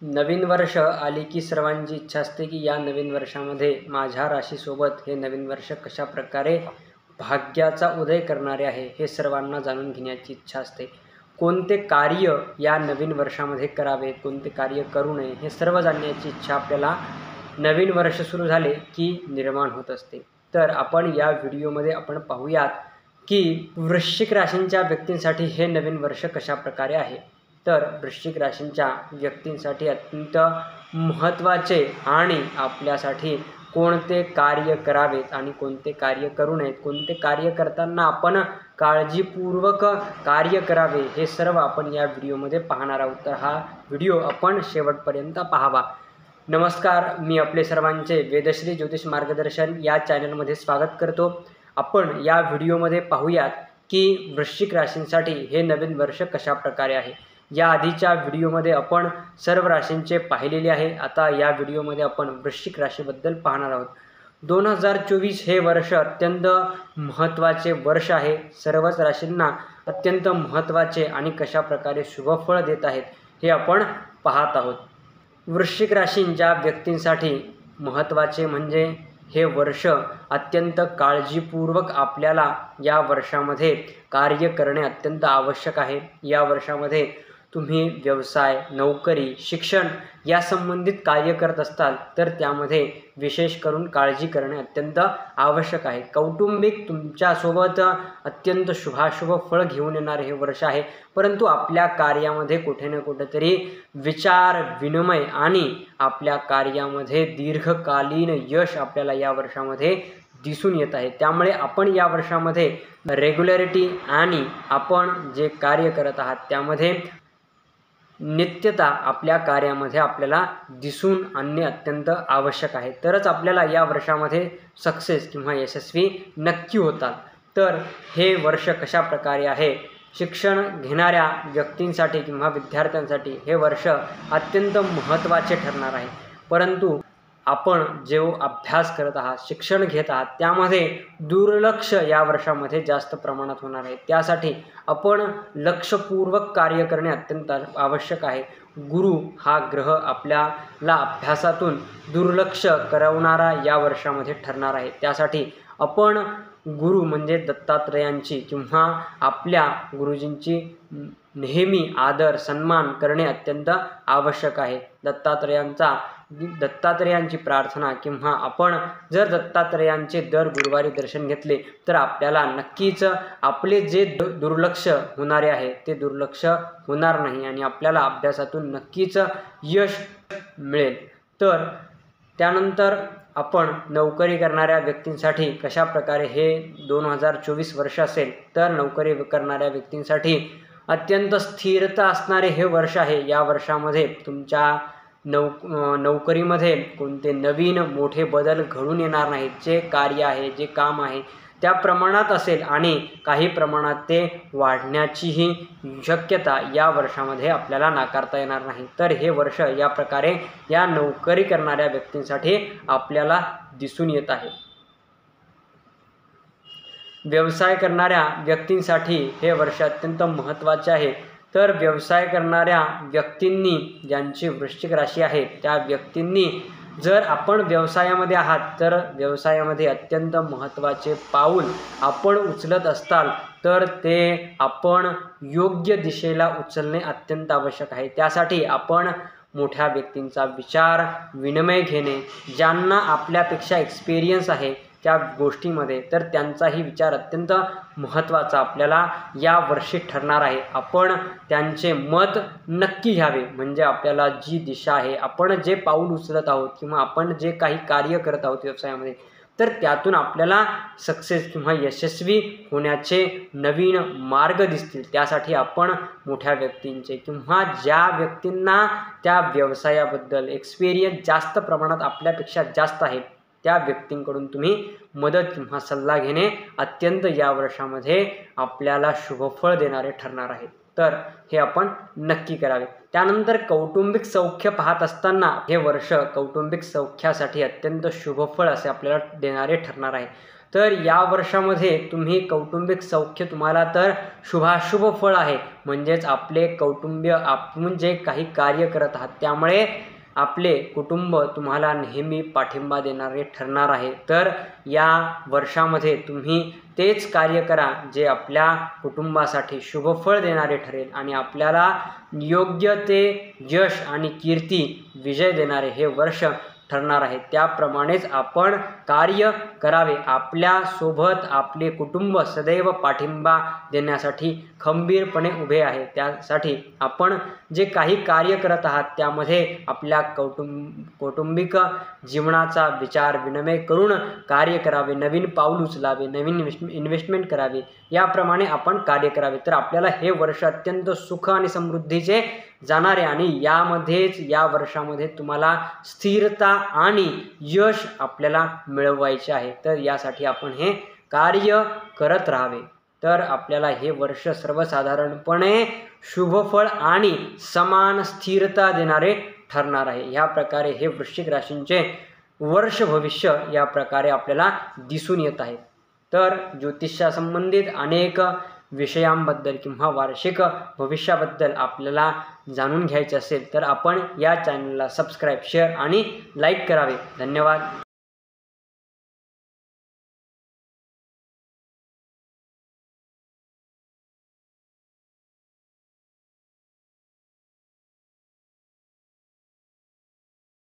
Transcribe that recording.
नवीन वर्ष आली की सर्वांची इच्छा असते की या नवीन वर्षामध्ये माझ्या राशीसोबत हे नवीन वर्ष कशा प्रकारे भाग्याचा उदय करणारे आहे हे सर्वांना जाणून घेण्याची इच्छा असते। कोणते कार्य या नवीन वर्षामध्ये करावे, कोणते कार्य करू नये हे सर्व जाणण्याची इच्छा आपल्याला नवीन वर्ष सुरू झाले की निर्माण होत असते। तर आपण या व्हिडिओमध्ये आपण पाहूयात की वृश्चिक राशींच्या व्यक्तींसाठी हे नवीन वर्ष कशा प्रकारे आहे। तर वृश्चिक राशींच्या व्यक्तींसाठी अत्यंत महत्त्वाचे आणि आपल्यासाठी कोणते कार्य करावेत आणि कोणते कार्य करू नयेत, कोणते कार्य करताना आपण काळजीपूर्वक कार्य करावे हे सर्व आपण या व्हिडिओमध्ये पाहणार आहोत। तर हा व्हिडिओ आपण शेवटपर्यंत पाहावा। नमस्कार, मी आपले सर्वांचे वेदश्री ज्योतिष मार्गदर्शन या चॅनलमध्ये स्वागत करतो। आपण या व्हिडिओमध्ये पाहूयात की वृश्चिक राशींसाठी हे नवीन वर्ष कशा प्रकारे आहे। या आधीच्या व्हिडिओमध्ये आपण सर्व राशींचे पाहिलेले आहे। आता या व्हिडिओमध्ये आपण वृश्चिक राशीबद्दल पाहणार आहोत। 2024 हे वर्ष अत्यंत महत्त्वाचे वर्ष आहे। सर्वच राशींना अत्यंत महत्त्वाचे आणि कशा प्रकारे शुभफळ देत आहेत हे आपण पाहत आहोत। वृश्चिक राशींच्या व्यक्तींसाठी महत्त्वाचे म्हणजे हे वर्ष अत्यंत काळजीपूर्वक आपल्याला या वर्षामध्ये कार्य करणे अत्यंत आवश्यक आहे। या वर्षामध्ये तुम्ही व्यवसाय, नोकरी, शिक्षण या संबंधित कार्य करत असताल तर त्यामध्ये विशेष करून काळजी करणे अत्यंत आवश्यक आहे। कौटुंबिक तुमच्यासोबत अत्यंत शुभाशुभ फळ घेऊन येणारे हे वर्ष आहे, परंतु आपल्या कार्यामध्ये कुठे ना कुठेतरी विचार विनिमय आणि आपल्या कार्यामध्ये दीर्घकालीन यश आपल्याला या वर्षामध्ये दिसून येत आहे। त्यामुळे आपण या वर्षामध्ये रेग्युलरिटी आणि आपण जे कार्य करत आहात त्यामध्ये नित्यता आपल्या कार्यामध्ये आपल्याला दिसून आणणे अत्यंत आवश्यक आहे। तरच आपल्याला या वर्षामध्ये सक्सेस किंवा यशस्वी नक्की होतात। तर हे वर्ष कशा प्रकारे आहे, शिक्षण घेणाऱ्या व्यक्तींसाठी किंवा विद्यार्थ्यांसाठी हे वर्ष अत्यंत महत्त्वाचे ठरणार आहे। परंतु आपण जो अभ्यास करत आहात, शिक्षण घेत आहात त्यामध्ये दुर्लक्ष या वर्षामध्ये जास्त प्रमाणात होणार आहे। त्यासाठी आपण लक्षपूर्वक कार्य करणे अत्यंत आवश्यक आहे। गुरु हा ग्रह आपल्याला अभ्यासातून दुर्लक्ष करवणारा या वर्षामध्ये ठरणार आहे। त्यासाठी आपण गुरु म्हणजे दत्तात्रेयांची किंवा आपल्या गुरुजींची नेहमी आदर सन्मान करणे अत्यंत आवश्यक आहे। दत्तात्रेयांची प्रार्थना किंवा आपण जर दत्तात्रेयांचे दर गुरुवारी दर्शन घेतले तर आपल्याला नक्कीच आपले जे दुर्लक्ष होणारे आहे ते दुर्लक्ष होणार नाही आणि आपल्याला अभ्यासातून नक्कीच यश मिळेल। तर त्यानंतर आपण नोकरी करणाऱ्या व्यक्तींसाठी कशा प्रकारे हे 2024 वर्ष असेल, तर नोकरी करणाऱ्या व्यक्तींसाठी अत्यंत स्थिरता असणारे हे वर्ष आहे। या वर्षामध्ये तुमच्या नोकरीमध्ये कोणते नवीन मोठे बदल घडून येणार नाहीत। जे कार्य आहे, जे काम आहे त्या प्रमाणात असेल आणि काही प्रमाणात ते वाढण्याचीही शक्यता या वर्षामध्ये आपल्याला नाकारता येणार नाही। तर हे वर्ष या प्रकारे या नोकरी करणाऱ्या व्यक्तींसाठी आपल्याला दिसून येत आहे। व्यवसाय करणाऱ्या व्यक्तींसाठी हे वर्ष अत्यंत महत्त्वाचे आहे। तर व्यवसाय करणाऱ्या व्यक्तींनी, ज्यांची वृश्चिक राशी आहे त्या व्यक्तींनी जर आपण व्यवसायामध्ये आहात तर व्यवसायामध्ये अत्यंत महत्त्वाचे पाऊल आपण उचलत असताल तर ते आपण योग्य दिशेला उचलणे अत्यंत आवश्यक आहे। त्यासाठी आपण मोठ्या व्यक्तींचा विचार विनिमय घेणे, ज्यांना आपल्यापेक्षा एक्सपिरियन्स आहे त्या गोष्टीमध्ये, तर त्यांचाही विचार अत्यंत महत्त्वाचा आपल्याला या वर्षी ठरणार आहे। आपण त्यांचे मत नक्की घ्यावे, म्हणजे आपल्याला जी दिशा आहे, आपण जे पाऊल उचलत आहोत किंवा आपण जे काही कार्य करत आहोत व्यवसायामध्ये, तर त्यातून आपल्याला सक्सेस किंवा यशस्वी होण्याचे नवीन मार्ग दिसतील। त्यासाठी आपण मोठ्या व्यक्तींचे किंवा ज्या व्यक्तींना त्या व्यवसायाबद्दल एक्सपिरियन्स जास्त प्रमाणात आपल्यापेक्षा जास्त आहे त्या व्यक्तींकडून तुम्ही मदत किंवा सल्ला घेणे अत्यंत या वर्षामध्ये आपल्याला शुभफळ देणारे ठरणार आहे। तर हे आपण नक्की करावे। त्यानंतर कौटुंबिक सौख्य पाहत असताना हे वर्ष कौटुंबिक सौख्यासाठी अत्यंत शुभफळ असे आपल्याला देणारे ठरणार आहे। तर या वर्षामध्ये तुम्ही कौटुंबिक सौख्य तुम्हाला तर शुभाशुभ फळ आहे, म्हणजेच आपले कौटुंबिक, आपण जे काही कार्य करत आहात त्यामुळे आपले कुटुंब तुम्हाला नेहमी पाठिंबा देणारे ठरणार आहे। तर या वर्षामध्ये तुम्ही तेच कार्य करा जे आपल्या कुटुंबासाठी शुभफळ देणारे ठरेल आणि आपल्याला योग्य ते यश आणि कीर्ती, विजय देणारे हे वर्ष ठरणार आहे। त्याप्रमाणेच आपण कार्य करावे। आपल्यासोबत आपले कुटुंब सदैव पाठिंबा देण्यासाठी खंबीरपणे उभे आहे। त्यासाठी आपण जे काही कार्य करत आहात त्यामध्ये आपल्या कौटुंबिक जीवनाचा विचार विनिमय करून कार्य करावे, नवीन पाऊल उचलावे, नवीन इन्व्हेस्टमेंट करावी, याप्रमाणे आपण कार्य करावे। तर आपल्याला हे वर्ष अत्यंत सुख आणि समृद्धीचे जाणार आहे आणि या वर्षामध्ये तुम्हाला स्थिरता आणि यश आपल्याला मिळवायचे आहे। तर यासाठी आपण हे कार्य करत राहावे। तर आपल्याला हे वर्ष सर्वसाधारणपणे शुभफळ आणि समान स्थिरता देणारे ठरणार आहे। ह्या प्रकारे हे वृश्चिक राशींचे वर्ष भविष्य या प्रकारे आपल्याला दिसून येत आहे। तर ज्योतिषासंबंधित अनेक विषयांबद्दल किंवा वार्षिक भविष्याबद्दल आपल्याला जाणून घ्यायचे असेल तर आपण या चॅनलला सबस्क्राईब, शेअर आणि लाईक करावे। धन्यवाद।